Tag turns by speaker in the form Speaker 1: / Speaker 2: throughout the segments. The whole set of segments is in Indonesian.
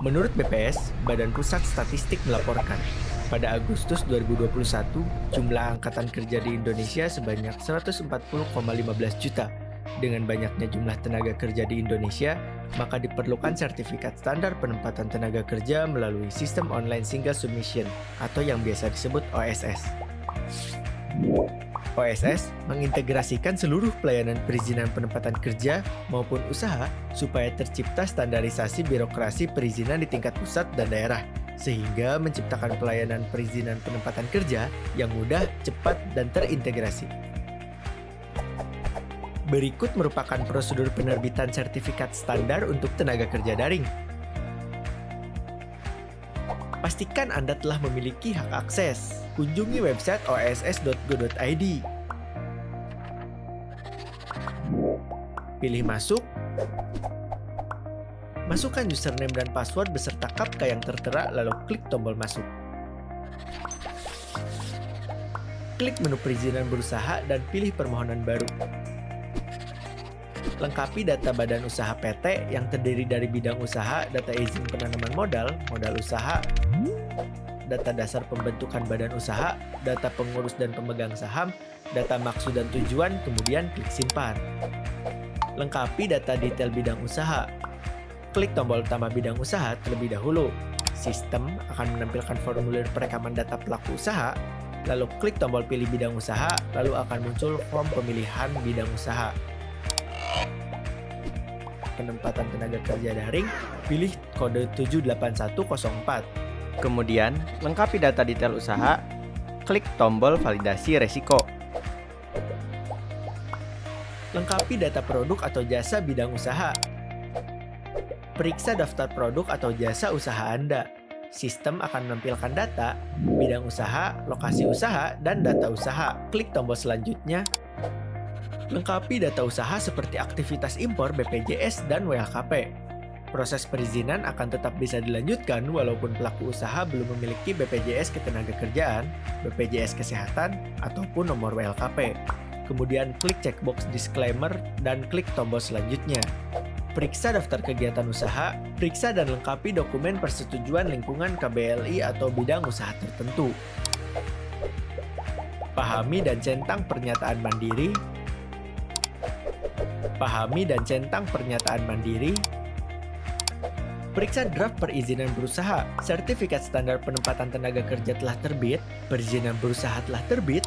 Speaker 1: Menurut BPS, Badan Pusat Statistik melaporkan, pada Agustus 2021, jumlah angkatan kerja di Indonesia sebanyak 140,15 juta. Dengan banyaknya jumlah tenaga kerja di Indonesia, maka diperlukan sertifikat standar penempatan tenaga kerja melalui Sistem Online Single Submission atau yang biasa disebut OSS. OSS mengintegrasikan seluruh pelayanan perizinan penempatan kerja maupun usaha supaya tercipta standarisasi birokrasi perizinan di tingkat pusat dan daerah, sehingga menciptakan pelayanan perizinan penempatan kerja yang mudah, cepat, dan terintegrasi. Berikut merupakan prosedur penerbitan sertifikat standar untuk tenaga kerja daring. Pastikan Anda telah memiliki hak akses. Kunjungi website oss.go.id. Pilih masuk. Masukkan username dan password beserta KAPKA yang tertera, lalu klik tombol masuk. Klik menu perizinan berusaha dan pilih permohonan baru. Lengkapi data badan usaha PT yang terdiri dari bidang usaha, data izin penanaman modal, modal usaha, data dasar pembentukan badan usaha, data pengurus dan pemegang saham, data maksud dan tujuan, kemudian klik simpan. Lengkapi data detail bidang usaha. Klik tombol utama bidang usaha terlebih dahulu. Sistem akan menampilkan formulir perekaman data pelaku usaha, lalu klik tombol pilih bidang usaha, lalu akan muncul form pemilihan bidang usaha. Penempatan tenaga kerja daring, pilih kode 78104.
Speaker 2: Kemudian, lengkapi data detail usaha, klik tombol validasi resiko.
Speaker 1: Lengkapi data produk atau jasa bidang usaha. Periksa daftar produk atau jasa usaha Anda. Sistem akan menampilkan data, bidang usaha, lokasi usaha, dan data usaha. Klik tombol selanjutnya. Lengkapi data usaha seperti aktivitas impor, BPJS, dan WLKP. Proses perizinan akan tetap bisa dilanjutkan walaupun pelaku usaha belum memiliki BPJS Ketenagakerjaan, BPJS Kesehatan, ataupun nomor WLKP. Kemudian klik checkbox disclaimer dan klik tombol selanjutnya. Periksa daftar kegiatan usaha, periksa dan lengkapi dokumen persetujuan lingkungan KBLI atau bidang usaha tertentu. Pahami dan centang pernyataan mandiri. Pahami dan centang pernyataan mandiri. Periksa draft perizinan berusaha. Sertifikat standar penempatan tenaga kerja telah terbit. Perizinan berusaha telah terbit.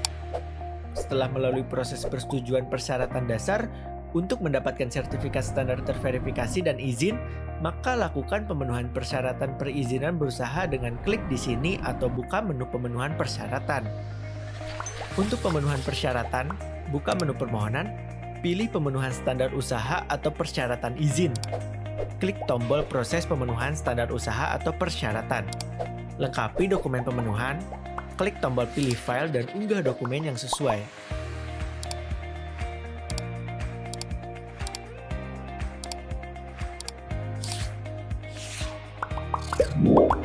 Speaker 1: Setelah melalui proses persetujuan persyaratan dasar untuk mendapatkan sertifikat standar terverifikasi dan izin, maka lakukan pemenuhan persyaratan perizinan berusaha dengan klik di sini atau buka menu pemenuhan persyaratan. Untuk pemenuhan persyaratan, buka menu permohonan. Pilih pemenuhan standar usaha atau persyaratan izin. Klik tombol proses pemenuhan standar usaha atau persyaratan. Lengkapi dokumen pemenuhan. Klik tombol pilih file dan unggah dokumen yang sesuai.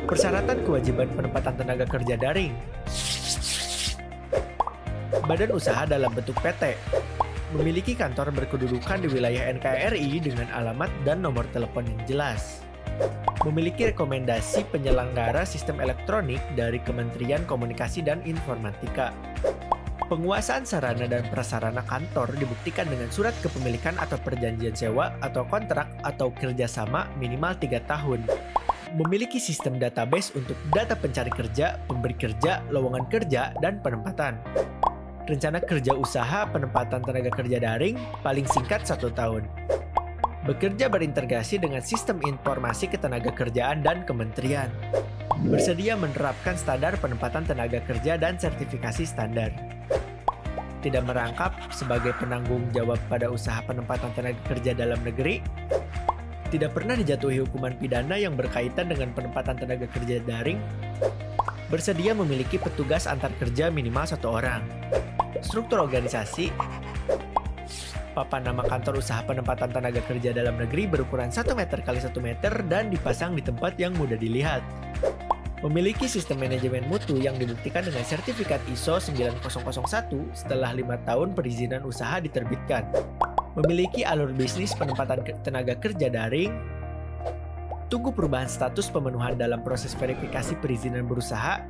Speaker 1: Persyaratan kewajiban penempatan tenaga kerja daring. Badan usaha dalam bentuk PT. Memiliki kantor berkedudukan di wilayah NKRI dengan alamat dan nomor telepon yang jelas. Memiliki rekomendasi penyelenggara sistem elektronik dari Kementerian Komunikasi dan Informatika. Penguasaan sarana dan prasarana kantor dibuktikan dengan surat kepemilikan atau perjanjian sewa atau kontrak atau kerjasama minimal 3 tahun. Memiliki sistem database untuk data pencari kerja, pemberi kerja, lowongan kerja, dan penempatan. Rencana kerja usaha penempatan tenaga kerja daring paling singkat 1 tahun. Bekerja berintegrasi dengan sistem informasi ketenagakerjaan dan kementerian. Bersedia menerapkan standar penempatan tenaga kerja dan sertifikasi standar. Tidak merangkap sebagai penanggung jawab pada usaha penempatan tenaga kerja dalam negeri. Tidak pernah dijatuhi hukuman pidana yang berkaitan dengan penempatan tenaga kerja daring. Bersedia memiliki petugas antar kerja minimal 1 orang. Struktur organisasi. Papan nama kantor usaha penempatan tenaga kerja dalam negeri berukuran 1 meter x 1 meter dan dipasang di tempat yang mudah dilihat. Memiliki sistem manajemen mutu yang dibuktikan dengan sertifikat ISO 9001 setelah 5 tahun perizinan usaha diterbitkan. Memiliki alur bisnis penempatan tenaga kerja daring. Tunggu perubahan status pemenuhan dalam proses verifikasi perizinan berusaha.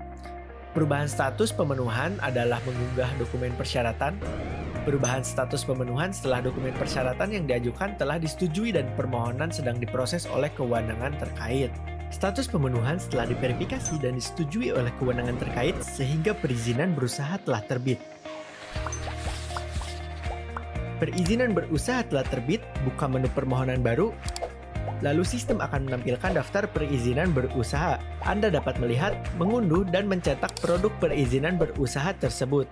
Speaker 1: Perubahan status pemenuhan adalah mengunggah dokumen persyaratan. Perubahan status pemenuhan setelah dokumen persyaratan yang diajukan telah disetujui dan permohonan sedang diproses oleh kewenangan terkait. Status pemenuhan setelah diverifikasi dan disetujui oleh kewenangan terkait sehingga perizinan berusaha telah terbit. Perizinan berusaha telah terbit, buka menu permohonan baru, lalu sistem akan menampilkan daftar perizinan berusaha. Anda dapat melihat, mengunduh, dan mencetak produk perizinan berusaha tersebut.